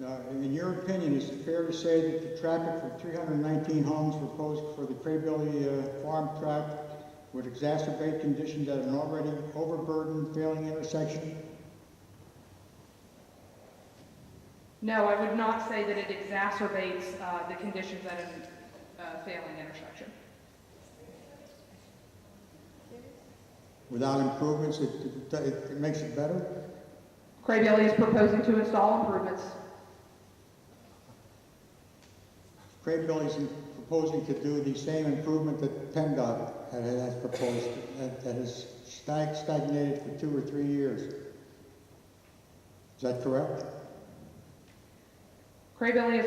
In your opinion, is it fair to say that the traffic from 319 homes proposed for the Crebilly farm tract would exacerbate conditions at an already overburdened, failing intersection? No, I would not say that it exacerbates the conditions at a failing intersection. Without improvements, it makes it better? Crebilly is proposing to install improvements. Crebilly's proposing to do the same improvement that PennDOT has proposed, that has stagnated for 2 or 3 years. Is that correct? Crebilly is,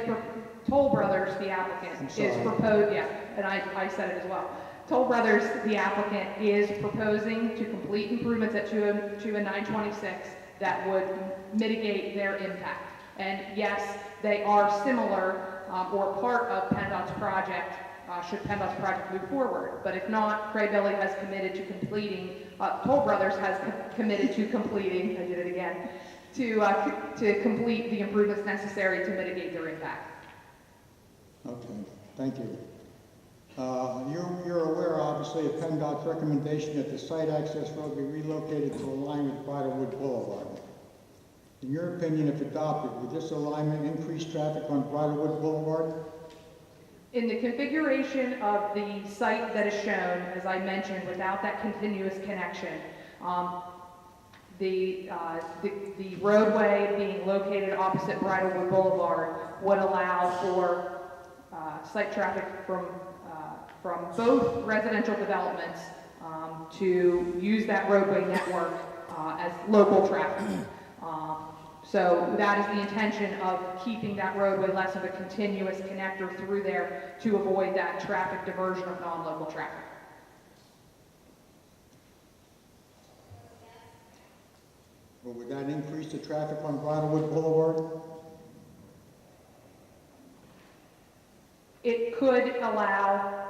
Toll Brothers, the applicant, is proposed, yeah, and I said it as well. Toll Brothers, the applicant, is proposing to complete improvements at 2 and 926 that would mitigate their impact. And yes, they are similar or part of PennDOT's project, should PennDOT's project move forward. But if not, Crebilly has committed to completing, Toll Brothers has committed to completing, I did it again, to complete the improvements necessary to mitigate their impact. Okay, thank you. You're aware, obviously, of PennDOT's recommendation that the site access road be relocated to align with Bridlewood Boulevard. In your opinion, if adopted, would this alignment increase traffic on Bridlewood Boulevard? In the configuration of the site that is shown, as I mentioned, without that continuous connection, the roadway being located opposite Bridlewood Boulevard would allow for site traffic from both residential developments to use that roadway network as local traffic. So that is the intention of keeping that roadway less of a continuous connector through there to avoid that traffic diversion of non-local traffic. Well, would that increase the traffic on Bridlewood Boulevard? It could allow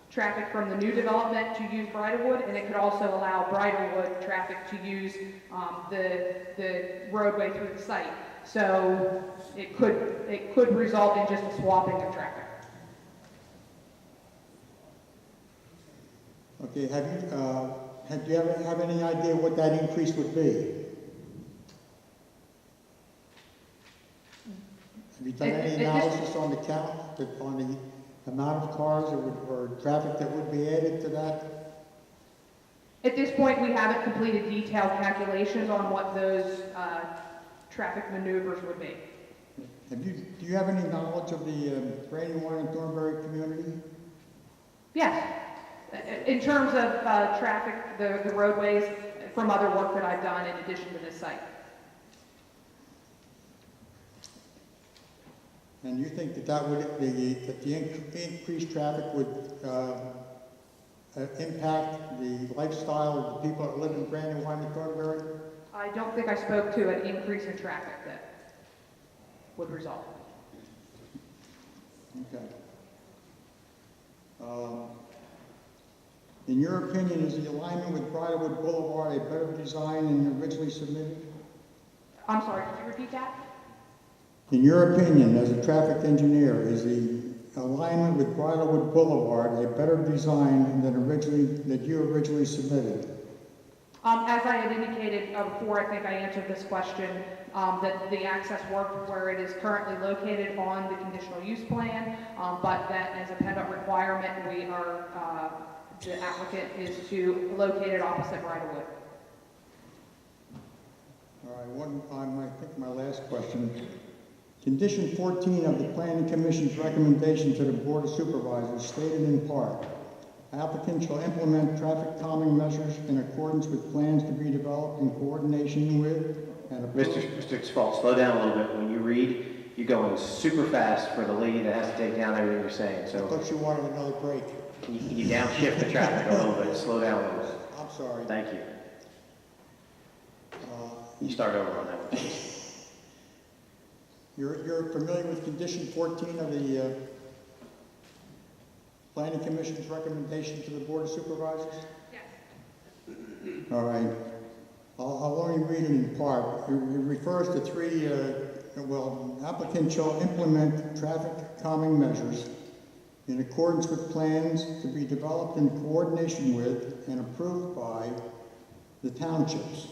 traffic from the new development to use Bridlewood, and it could also allow Bridlewood traffic to use the roadway through the site. So it could result in just a swapping of traffic. Okay, do you have any idea what that increase would be? Have you done any analysis on the count, on the amount of cars or traffic that would be added to that? At this point, we haven't completed detailed calculations on what those traffic maneuvers would be. Do you have any knowledge of the Brandywine and Thornbury community? Yes. In terms of traffic, the roadways, from other work that I've done in addition to this site. And you think that the increased traffic would impact the lifestyle of the people that live in Brandywine and Thornbury? I don't think I spoke to an increase in traffic that would result. Okay. In your opinion, is the alignment with Bridlewood Boulevard a better design than originally submitted? I'm sorry, could you repeat that? In your opinion, as a traffic engineer, is the alignment with Bridlewood Boulevard a better design than you originally submitted? As I had indicated before, I think I answered this question, that the access worked where it is currently located on the conditional use plan, but that as a PennDOT requirement, the applicant is to locate it opposite Bridlewood. All right, I think my last question. Condition 14 of the Planning Commission's recommendation to the Board of Supervisors stated in part, applicant shall implement traffic calming measures in accordance with plans to be developed in coordination with and approved. Mr. Spalt, slow down a little bit. When you read, you're going super fast for the lady that has to take down everything you're saying. So I thought you wanted another break. can you downshift the traffic a little bit? Slow down a little bit. I'm sorry. Thank you. You start over on that one. You're familiar with condition 14 of the Planning Commission's recommendation to the Board of Supervisors? Yes. All right. I'll only read it in part. It refers to three applicant shall implement traffic calming measures in accordance with plans to be developed in coordination with and approved by the townships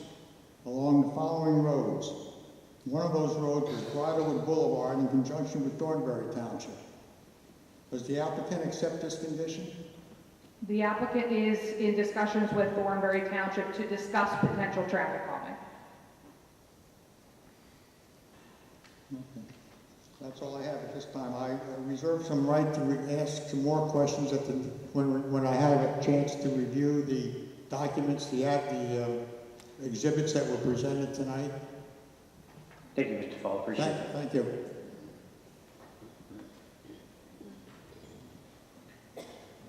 along the following roads. One of those roads is Bridlewood Boulevard in conjunction with Thornbury Township. Does the applicant accept this condition? The applicant is in discussions with Thornbury Township to discuss potential traffic calming. Okay. That's all I have at this time. I reserve some right to ask some more questions when I have a chance to review the documents, the exhibits that were presented tonight. Thank you, Mr. Fall. Appreciate it. Thank you.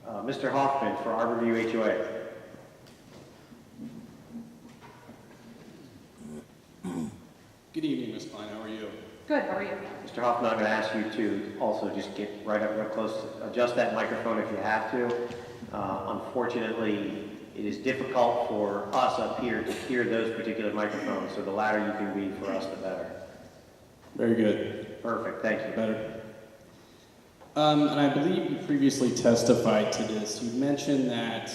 Mr. Hoffman for Arborview HOA. Good evening, Ms. Kline. How are you? Good, how are you? Mr. Hoffman, I'm going to ask you to also just get right up real close, adjust that microphone if you have to. Unfortunately, it is difficult for us up here to hear those particular microphones, so the louder you can be for us, the better. Very good. Perfect, thank you. Better. And I believe you previously testified to this. You mentioned that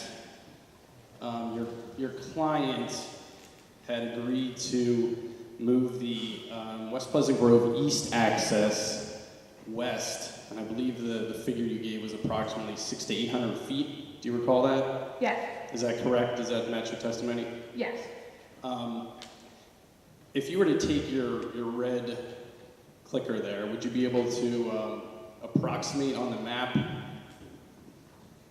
your client had agreed to move the West Pleasant Grove East access west, and I believe the figure you gave was approximately 600 to 800 feet. Do you recall that? Yes. Is that correct? Does that match your testimony? Yes. If you were to take your red clicker there, would you be able to approximate on the map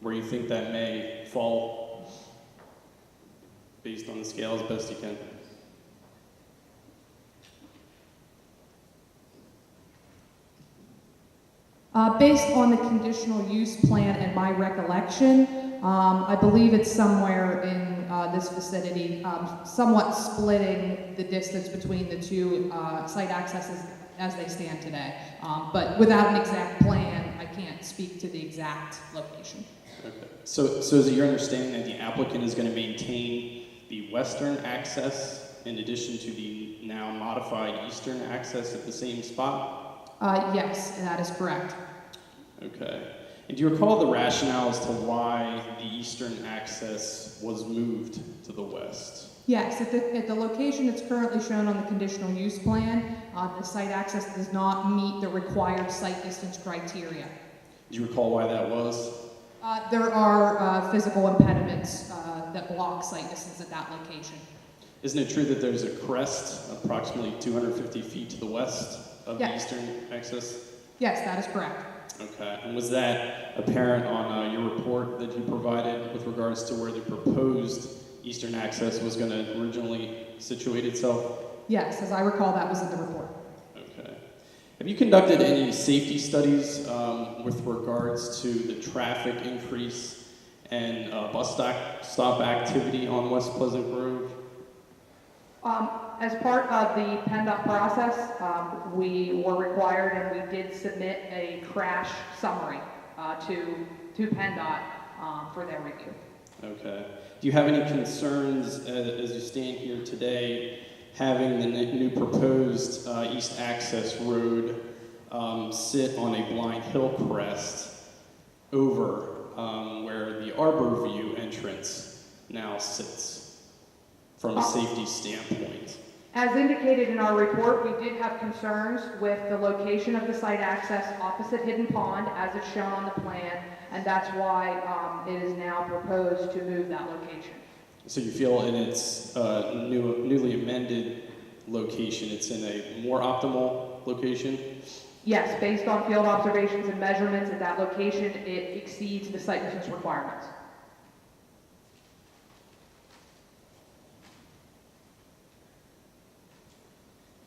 where you think that may fall based on the scale as best you can? Based on the conditional use plan and my recollection, I believe it's somewhere in this vicinity, somewhat splitting the distance between the two site accesses as they stand today. But without an exact plan, I can't speak to the exact location. Okay. So is it your understanding that the applicant is going to maintain the western access in addition to the now modified eastern access at the same spot? Yes, that is correct. Okay. And do you recall the rationale as to why the eastern access was moved to the west? Yes, at the location that's currently shown on the conditional use plan, the site access does not meet the required site distance criteria. Do you recall why that was? There are physical impediments that block site distance at that location. Isn't it true that there's a crest approximately 250 feet to the west of the eastern access? Yes, that is correct. Okay. And was that apparent on your report that you provided with regards to where the proposed eastern access was going to originally situate itself? Yes, as I recall, that was in the report. Okay. Have you conducted any safety studies with regards to the traffic increase and bus stop activity on West Pleasant Grove? As part of the PennDOT process, we were required and we did submit a crash summary to PennDOT for their review. Okay. Do you have any concerns as you stand here today having the new proposed east access road sit on a blind hill crest over where the Arborview entrance now sits from a safety standpoint? As indicated in our report, we did have concerns with the location of the site access opposite Hidden Pond as it's shown on the plan, and that's why it is now proposed to move that location. So you feel in its newly amended location, it's in a more optimal location? Yes, based on field observations and measurements at that location, it exceeds the site distance requirements.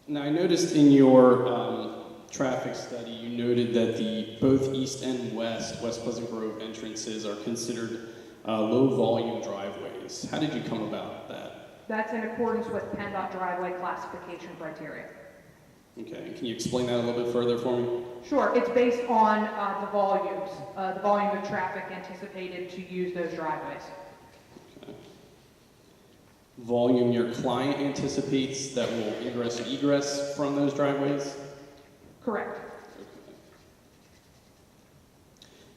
Now, I noticed in your traffic study, you noted that both east and West Pleasant Grove entrances are considered low-volume driveways. How did you come about that? That's in accordance with PennDOT driveway classification criteria. Okay, can you explain that a little bit further for me? Sure, it's based on the volume of traffic anticipated to use those driveways. Okay. Volume your client anticipates that will ingress and egress from those driveways? Correct.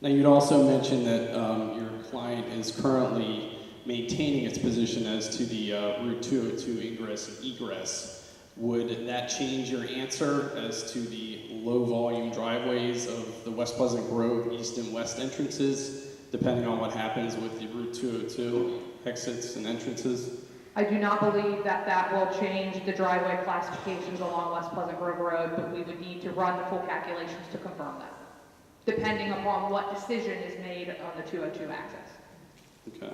Now, you'd also mentioned that your client is currently maintaining its position as to the Route 202 ingress and egress. Would that change your answer as to the low-volume driveways of the West Pleasant Grove east and west entrances, depending on what happens with the Route 202 exits and entrances? I do not believe that that will change the driveway classifications along West Pleasant Grove Road, but we would need to run the full calculations to confirm that, depending upon what decision is made on the 202 access. Okay.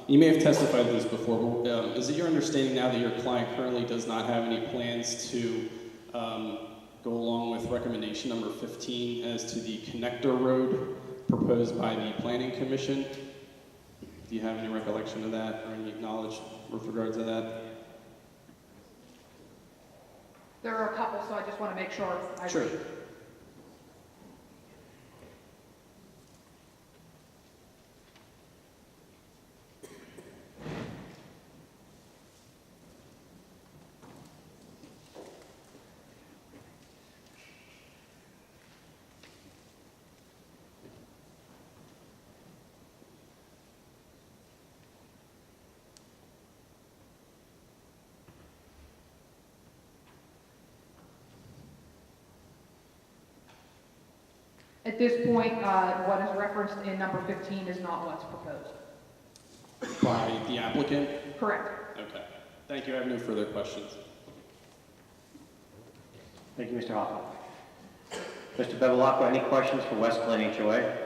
You may have testified to this before, but is it your understanding now that your client currently does not have any plans to go along with recommendation number 15 as to the connector road proposed by the Planning Commission? Do you have any recollection of that or any knowledge with regard to that? There are a couple, so I just want to make sure I Sure. read. At this point, what is referenced in number 15 is not what's proposed. By the applicant? Correct. Okay. Thank you. I have no further questions. Thank you, Mr. Hoffman. Mr. Bevilacqua, any questions for West Glen HOA?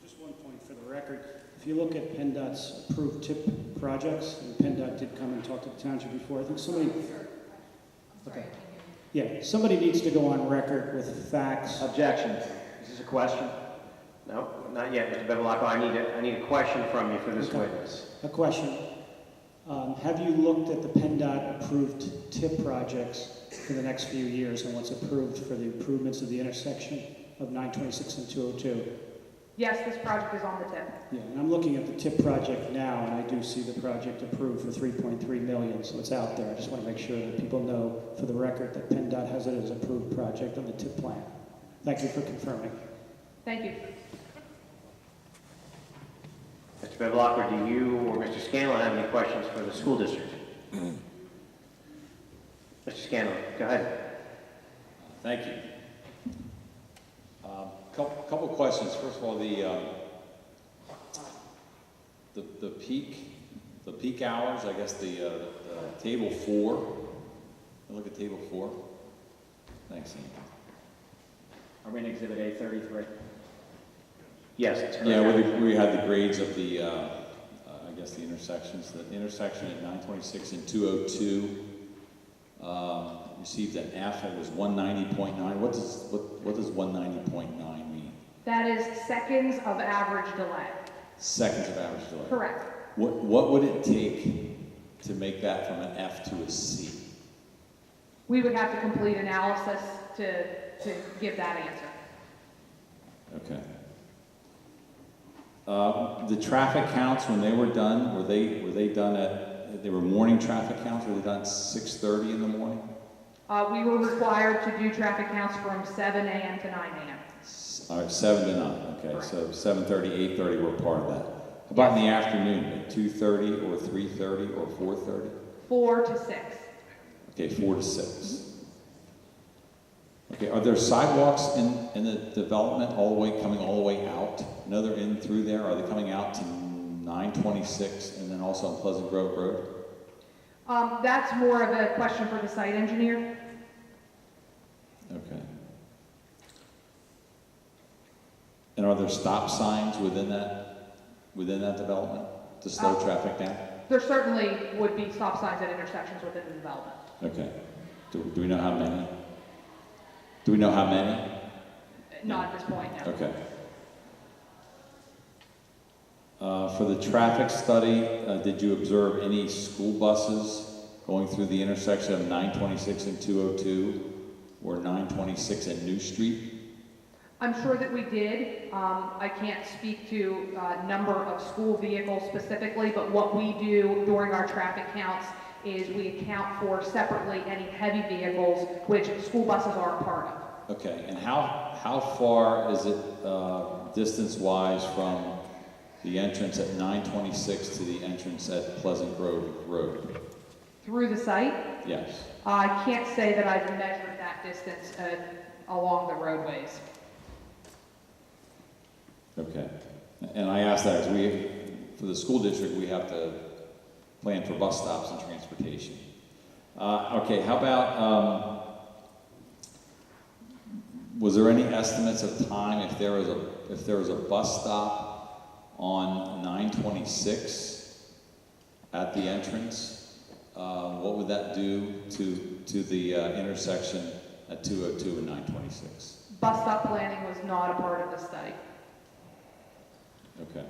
Just one point for the record. If you look at PennDOT's approved TIP projects, and PennDOT did come and talk to the township before, I think somebody... Okay. Yeah, somebody needs to go on record with facts. Objection. Is this a question? No, not yet, Mr. Bevilacqua. I need a question from you for this Okay. witness. A question. Have you looked at the PennDOT approved TIP projects for the next few years and what's approved for the improvements of the intersection of 926 and 202? Yes, this project is on the tip. Yeah, and I'm looking at the TIP project now, and I do see the project approved for $3.3 million, so it's out there. I just want to make sure that people know, for the record, that PennDOT has it as an approved project on the TIP plan. Thank you for confirming. Thank you. Mr. Bevilacqua, do you or Mr. Scanlon have any questions for the school district? Mr. Scanlon, go ahead. Thank you. Couple questions. First of all, the peak hours. I guess the table 4. Look at table 4. Thanks, Ian. Are we in Exhibit A33? Yes, it's correct. Yeah, where we had the grades of the, I guess the intersections. The intersection at 926 and 202 received an F. It was 190.9. What does 190.9 mean? That is seconds of average delay. Seconds of average delay. Correct. What would it take to make that from an F to a C? We would have to complete analysis to give that answer. Okay. The traffic counts, when they were done, were they done at, they were morning traffic counts, were they done at 6:30 in the morning? We were required to do traffic counts from 7 a.m. to 9 a.m. All right, 7 to 9, okay, Correct. so 7:30, 8:30 were part of that. How about in the afternoon, at 2:30 or 3:30 or 4:30? 4 to 6. Okay, 4 to 6. Okay, are there sidewalks in the development coming all the way out? Another in through there? Are they coming out to 926 and then also on Pleasant Grove Road? That's more of a question for the site engineer. Okay. And are there stop signs within that development to slow traffic down? There certainly would be stop signs at intersections within the development. Okay. Do we know how many? Do we know how many? Not at this point, no. Okay. For the traffic study, did you observe any school buses going through the intersection of 926 and 202 or 926 and New Street? I'm sure that we did. I can't speak to number of school vehicles specifically, but what we do during our traffic counts is we account for separately any heavy vehicles, which school buses are a part of. Okay, and how far is it distance-wise from the entrance at 926 to the entrance at Pleasant Grove Road? Through the site, Yes. I can't say that I've measured that distance along the roadways. Okay. And I ask that as for the school district, we have to plan for bus stops and transportation. Okay, how about, was there any estimates of time if there was a bus stop on 926 at the entrance? What would that do to the intersection at 202 and 926? Bus stop planning was not a part of the study. Okay.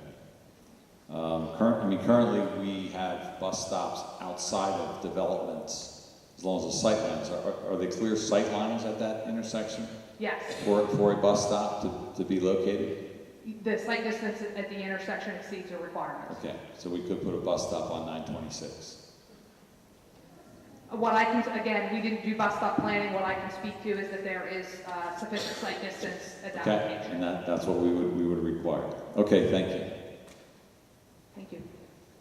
Currently we have bus stops outside of developments, as long as the sight lines are they clear sight lines at that intersection Yes. for a bus stop to be located? The site distance at the intersection exceeds the requirements. Okay, so we could put a bus stop on 926. What I can, again, we didn't do bus stop planning. What I can speak to is that there is sufficient site distance at that Okay, location. and that's what we would require. Okay, thank you. Thank you.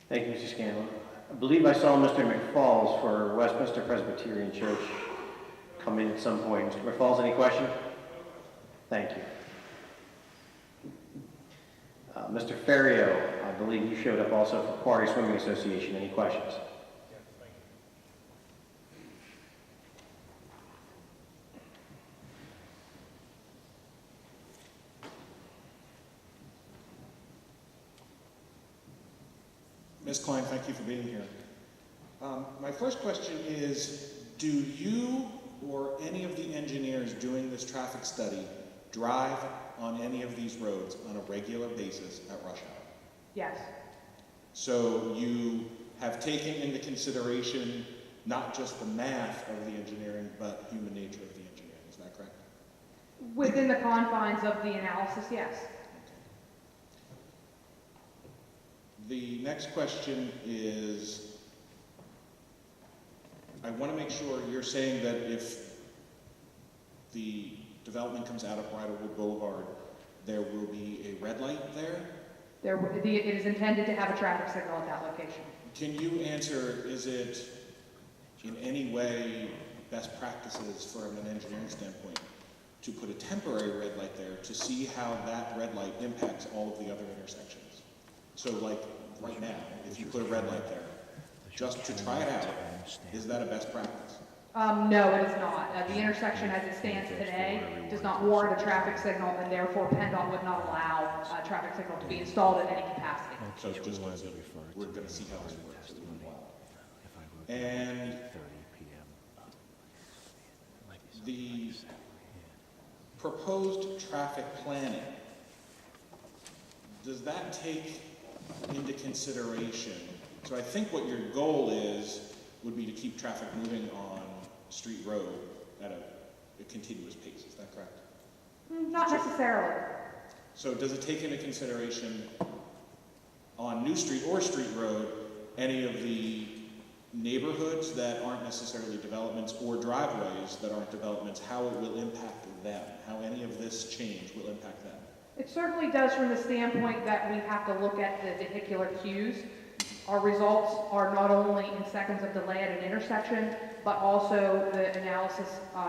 Thank you, Mr. Scanlon. I believe I saw Mr. McFalls for Westminster Presbyterian Church come in at some point. Mr. McFalls, any question? Thank you. Mr. Ferrio, I believe you showed up also for Quarry Swimming Association. Any questions? Ms. Kline, thank you for being here. My first question is, do you or any of the engineers doing this traffic study drive on any of these roads on a regular basis at rush hour? Yes. So you have taken into consideration not just the math of the engineering, but human nature of the engineering, is that correct? Within the confines of the analysis, yes. The next question is, I want to make sure you're saying that if the development comes out of Bridlewood Boulevard, there will be a red light there? It is intended to have a traffic signal at that location. Can you answer, is it in any way best practices from an engineering standpoint to put a temporary red light there to see how that red light impacts all of the other intersections? So like right now, if you put a red light there, just to try it out, is that a best practice? No, it is not. The intersection as it stands today does not warrant a traffic signal, and therefore PennDOT would not allow a traffic signal to be installed at any capacity. So just we're going to see how this works. And the proposed traffic planning, does that take into consideration, so I think what your goal would be to keep traffic moving on Street Road at a continuous pace, is that correct? Not necessarily. So does it take into consideration on New Street or Street Road any of the neighborhoods that aren't necessarily developments or driveways that aren't developments, how it will impact them, how any of this change will impact them? It certainly does from the standpoint that we have to look at the vehicular queues. Our results are not only in seconds of delay at an intersection, but also the analysis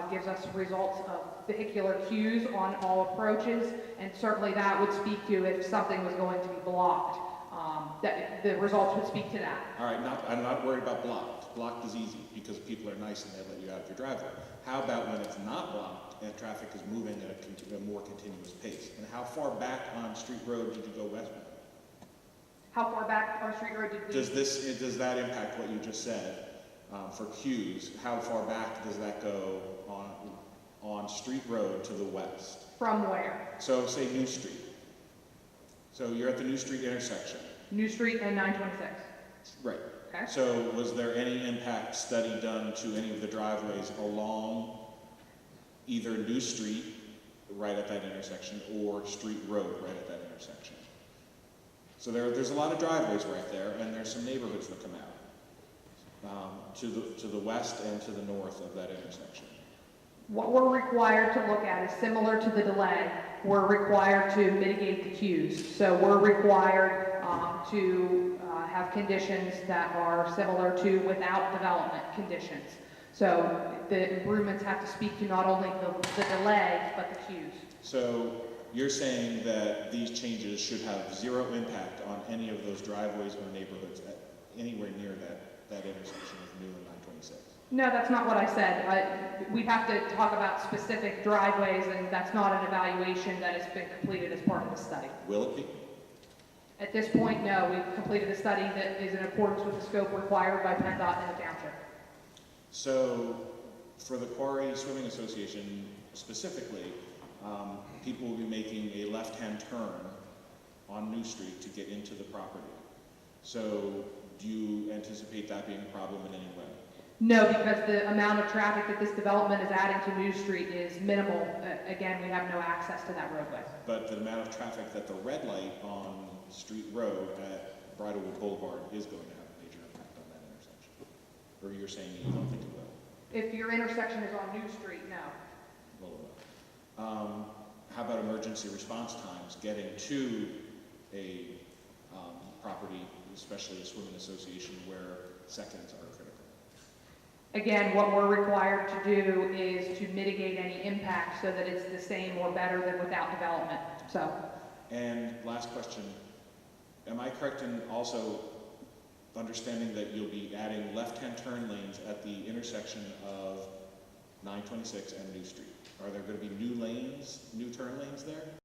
gives us results of vehicular queues on all approaches, and certainly that would speak to if something was going to be blocked. That the results would speak to that. All right, I'm not worried about blocked. Blocked is easy because people are nice and they let you out of your driveway. How about when it's not blocked and traffic is moving at a more continuous pace? And how far back on Street Road did you go westbound? How far back on Street Road did we? Does that impact what you just said for queues? How far back does that go on Street Road to the west? From where? So say New Street. So you're at the New Street intersection. New Street and 926. Right. Okay. So was there any impact study done to any of the driveways along either New Street right at that intersection or street road right at that intersection. So there's a lot of driveways right there, and there's some neighborhoods that come out to the west and to the north of that intersection. What we're required to look at is similar to the delay. We're required to mitigate the queues. So we're required to have conditions that are similar to without development conditions. So the improvements have to speak to not only the delay, but the queues. So you're saying that these changes should have zero impact on any of those driveways or neighborhoods anywhere near that intersection of New and 926? No, that's not what I said. We'd have to talk about specific driveways, and that's not an evaluation that has been completed as part of the study. Will it be? At this point, no. We've completed a study that is in accordance with the scope required by PennDOT and the township. So for the Quarry Swimming Association specifically, people will be making a left-hand turn on New Street to get into the property. So do you anticipate that being a problem in any way? No, because the amount of traffic that this development is adding to New Street is minimal. Again, we have no access to that roadway. But the amount of traffic that the red light on Street Road at Bridlewood Boulevard is going to have a major impact on that intersection? Or you're saying you don't think it will? If your intersection is on New Street, no. Well, it will. How about emergency response times getting to a property, especially a swimming association, where seconds are critical? Again, what we're required to do is to mitigate any impact so that it's the same or better than without development. So. And last question, am I correct in also understanding that you'll be adding left-hand turn lanes at the intersection of 926 and New Street? Are there going to be new lanes, new turn lanes there?